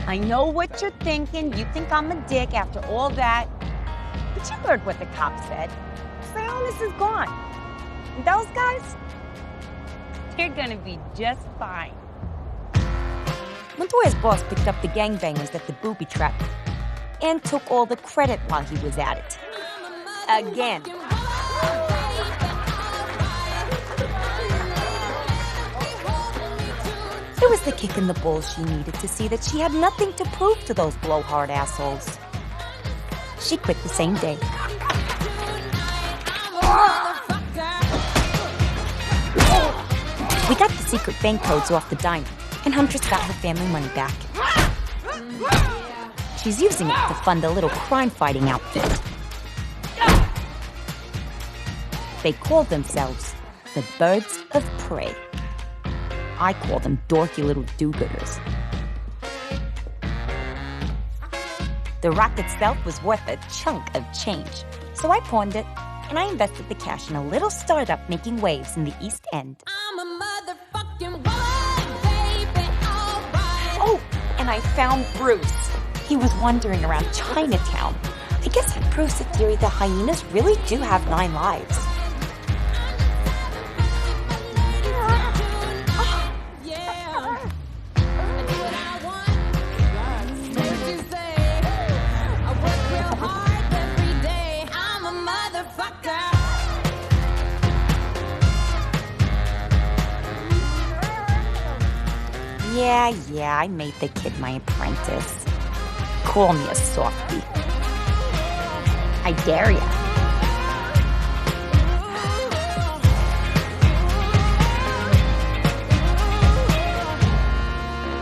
I know what you're thinking. You think I'm a dick after all that. But you heard what the cop said. Sionis is gone. And those guys, they're gonna be just fine. Montoya's boss picked up the gangbangers at the booby trap and took all the credit while he was at it. Again. It was the kick in the balls she needed to see that she had nothing to prove to those blowhard assholes. She quit the same day. We got the secret bank codes off the dime, and Huntress got her family money back. She's using it to fund a little crime-fighting outfit. They call themselves the Birds of Prey. I call them dorky little do-gooders. The rock itself was worth a chunk of change, so I pawned it, and I invested the cash in a little startup making waves in the East End. I'm a motherfucking woman, baby, all right. Oh, and I found Bruce. He was wandering around Chinatown. I guess that proves the theory that hyenas really do have 9 lives. Yeah, I made the kid my apprentice. Call me a softie. I dare ya.